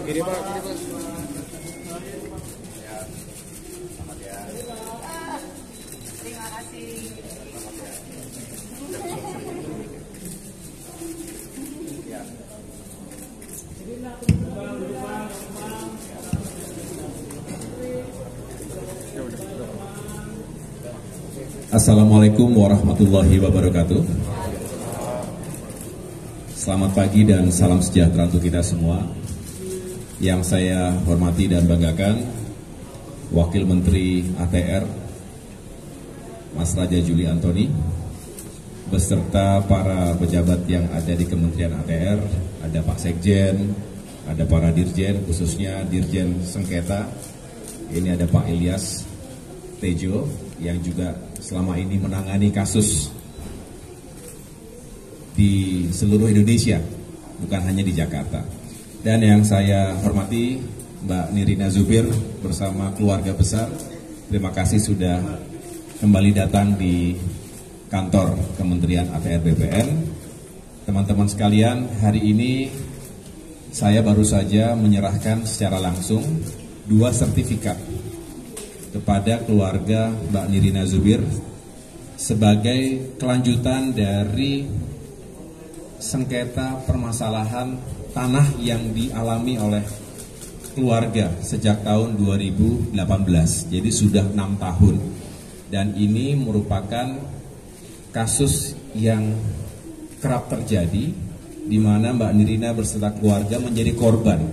Kiri Pak, kiri Pak. Terima kasih. Assalamualaikum warahmatullahi wabarakatuh. Selamat pagi dan salam sejahtera untuk kita semua. Yang saya hormati dan banggakan, Wakil Menteri ATR Mas Raja Juli Antoni, beserta para pejabat yang ada di Kementerian ATR, ada Pak Sekjen, ada para Dirjen, khususnya Dirjen Sengketa, ini ada Pak Ilyas Tejo, yang juga selama ini menangani kasus di seluruh Indonesia, bukan hanya di Jakarta. Dan yang saya hormati Mbak Nirina Zubir bersama keluarga besar, terima kasih sudah kembali datang di kantor Kementerian ATR BPN. Teman-teman sekalian, hari ini saya baru saja menyerahkan secara langsung 2 sertifikat kepada keluarga Mbak Nirina Zubir sebagai kelanjutan dari sengketa permasalahan tanah yang dialami oleh keluarga sejak tahun 2018, jadi sudah 6 tahun. Dan ini merupakan kasus yang kerap terjadi, di mana Mbak Nirina beserta keluarga menjadi korban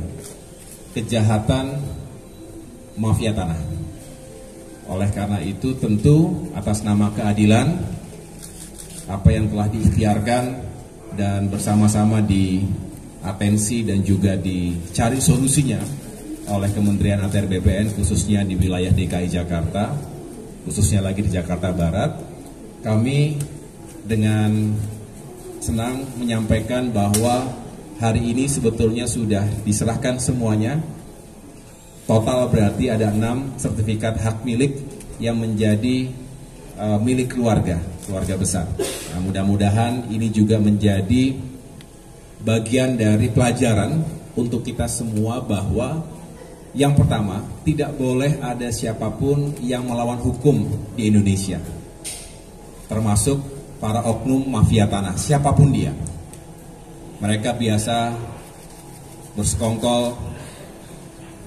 kejahatan mafia tanah. Oleh karena itu tentu atas nama keadilan, apa yang telah diikhtiarkan dan bersama-sama diatensi dan juga dicari solusinya oleh Kementerian ATR BPN, khususnya di wilayah DKI Jakarta, khususnya lagi di Jakarta Barat, kami dengan senang menyampaikan bahwa hari ini sebetulnya sudah diserahkan semuanya. Total berarti ada 6 sertifikat hak milik yang menjadi milik keluarga besar. Nah, mudah-mudahan ini juga menjadi bagian dari pelajaran untuk kita semua, bahwa yang pertama, tidak boleh ada siapapun yang melawan hukum di Indonesia, termasuk para oknum mafia tanah, siapapun dia. Mereka biasa bersekongkol,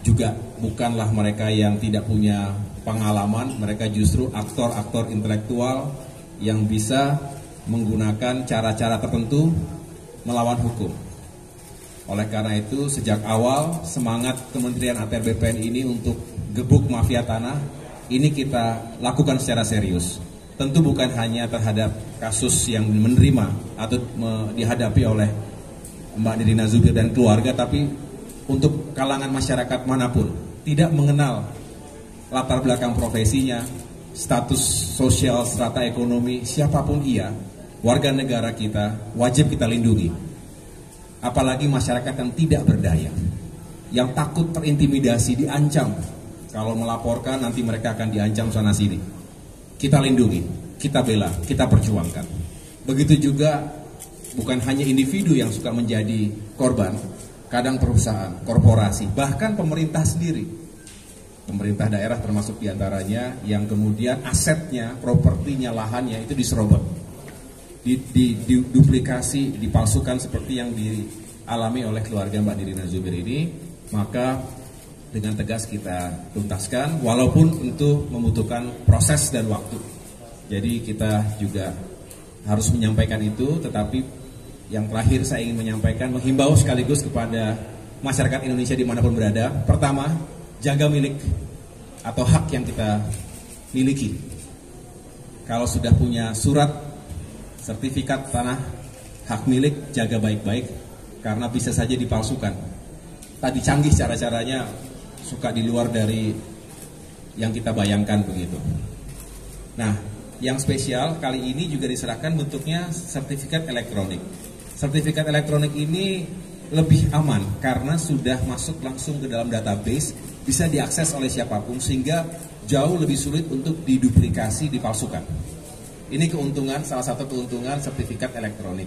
juga bukanlah mereka yang tidak punya pengalaman, mereka justru aktor-aktor intelektual yang bisa menggunakan cara-cara tertentu melawan hukum. Oleh karena itu, sejak awal semangat Kementerian ATR BPN ini untuk gebuk mafia tanah ini kita lakukan secara serius. Tentu bukan hanya terhadap kasus yang menerima atau dihadapi oleh Mbak Nirina Zubir dan keluarga, tapi untuk kalangan masyarakat manapun, tidak mengenal latar belakang profesinya, status sosial, strata ekonomi, siapapun ia, warga negara kita wajib kita lindungi. Apalagi masyarakat yang tidak berdaya, yang takut terintimidasi, diancam. Kalau melaporkan nanti mereka akan diancam sana sini. Kita lindungi, kita bela, kita perjuangkan. Begitu juga bukan hanya individu yang suka menjadi korban, kadang perusahaan, korporasi, bahkan pemerintah sendiri. Pemerintah daerah termasuk diantaranya yang kemudian asetnya, propertinya, lahannya itu diserobot, diduplikasi, dipalsukan seperti yang dialami oleh keluarga Mbak Nirina Zubir ini. Maka dengan tegas kita tuntaskan, walaupun tentu membutuhkan proses dan waktu. Jadi kita juga harus menyampaikan itu, tetapi yang terakhir saya ingin menyampaikan, menghimbau sekaligus kepada masyarakat Indonesia dimanapun berada. Pertama, jaga milik atau hak yang kita miliki. Kalau sudah punya surat sertifikat tanah hak milik, jaga baik-baik, karena bisa saja dipalsukan. Tadi canggih cara-caranya, suka di luar dari yang kita bayangkan begitu. Nah, yang spesial kali ini juga diserahkan bentuknya sertifikat elektronik. Sertifikat elektronik ini lebih aman karena sudah masuk langsung ke dalam database, bisa diakses oleh siapapun, sehingga jauh lebih sulit untuk diduplikasi, dipalsukan. Ini keuntungan, salah satu keuntungan sertifikat elektronik.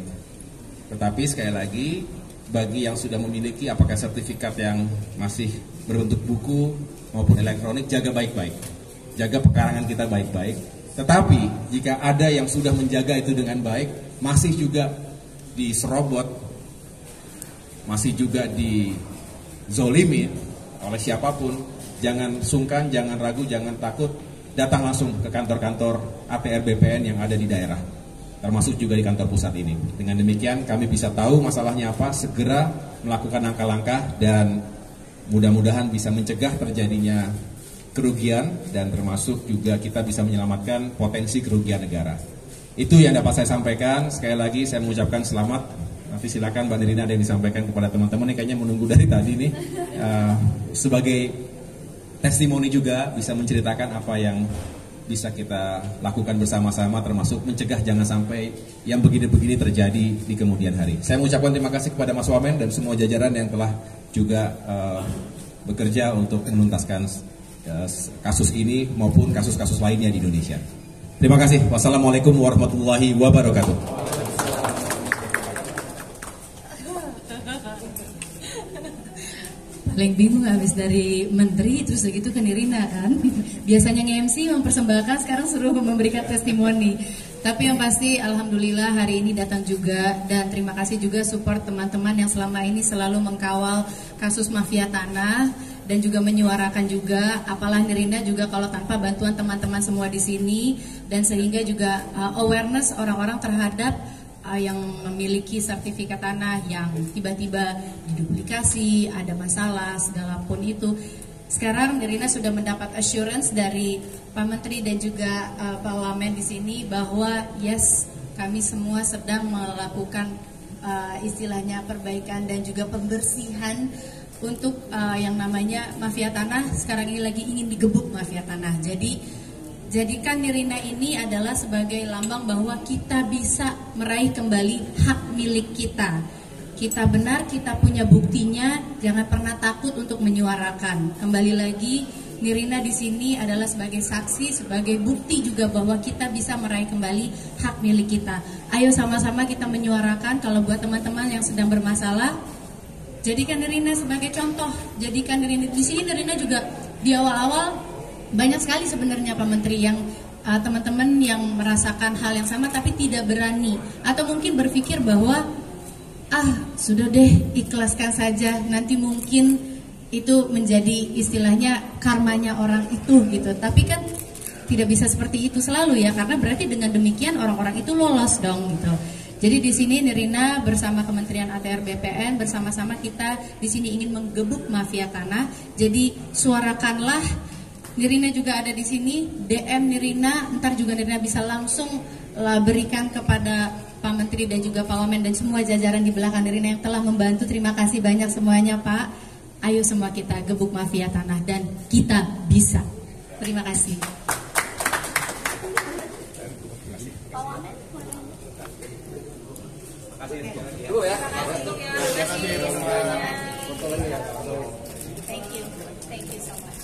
Tetapi sekali lagi, bagi yang sudah memiliki apakah sertifikat yang masih berbentuk buku maupun elektronik, jaga baik-baik. Jaga pekarangan kita baik-baik. Tetapi jika ada yang sudah menjaga itu dengan baik, masih juga diserobot, masih juga dizolimi oleh siapapun, jangan sungkan, jangan ragu, jangan takut, datang langsung ke kantor-kantor ATR BPN yang ada di daerah, termasuk juga di kantor pusat ini. Dengan demikian kami bisa tahu masalahnya apa, segera melakukan langkah-langkah, dan mudah-mudahan bisa mencegah terjadinya kerugian, dan termasuk juga kita bisa menyelamatkan potensi kerugian negara. Itu yang dapat saya sampaikan. Sekali lagi saya mengucapkan selamat. Nanti silakan Mbak Nirina ada yang disampaikan kepada teman-teman. Ini kayaknya menunggu dari tadi nih. Sebagai testimoni juga bisa menceritakan apa yang bisa kita lakukan bersama-sama, termasuk mencegah jangan sampai yang begini-begini terjadi di kemudian hari. Saya mengucapkan terima kasih kepada Mas Wamen dan semua jajaran yang telah juga bekerja untuk menuntaskan kasus ini maupun kasus-kasus lainnya di Indonesia. Terima kasih. Wassalamualaikum warahmatullahi wabarakatuh. Paling bingung habis dari menteri terus begitu ke Nirina kan. Biasanya nge-MC mempersembahkan, sekarang suruh memberikan testimoni. Tapi yang pasti alhamdulillah hari ini datang juga, dan terima kasih juga support teman-teman yang selama ini selalu mengkawal kasus mafia tanah dan juga menyuarakan juga. Apalah Nirina juga kalau tanpa bantuan teman-teman semua di sini, dan sehingga juga awareness orang-orang terhadap yang memiliki sertifikat tanah yang tiba-tiba diduplikasi, ada masalah, segala pun itu. Sekarang Nirina sudah mendapat assurance dari Pak Menteri dan juga Pak Wamen di sini bahwa yes, kami semua sedang melakukan istilahnya perbaikan dan juga pembersihan untuk yang namanya mafia tanah. Sekarang ini lagi ingin digebuk mafia tanah. Jadikan Nirina ini adalah sebagai lambang bahwa kita bisa meraih kembali hak milik kita. Kita benar, kita punya buktinya, jangan pernah takut untuk menyuarakan. Kembali lagi, Nirina di sini adalah sebagai saksi, sebagai bukti juga bahwa kita bisa meraih kembali hak milik kita. Ayo sama-sama kita menyuarakan. Kalau buat teman-teman yang sedang bermasalah, jadikan Nirina sebagai contoh. Jadikan Nirina di sini. Nirina juga di awal-awal banyak sekali sebenarnya Pak Menteri yang teman-teman yang merasakan hal yang sama tapi tidak berani, atau mungkin berpikir bahwa sudah deh ikhlaskan saja, nanti mungkin itu menjadi istilahnya karmanya orang itu gitu. Tapi kan tidak bisa seperti itu selalu ya, karena berarti dengan demikian orang-orang itu lolos dong gitu. Jadi di sini Nirina bersama Kementerian ATR BPN bersama-sama kita di sini ingin menggebuk mafia tanah. Jadi suarakanlah. Nirina juga ada di sini, DM Nirina, ntar juga Nirina bisa langsung berikan kepada Pak Menteri dan juga Pak Wamen dan semua jajaran di belakang Nirina yang telah membantu. Terima kasih banyak semuanya Pak. Ayo semua kita gebuk mafia tanah dan kita bisa. Terima kasih. Thank you so much.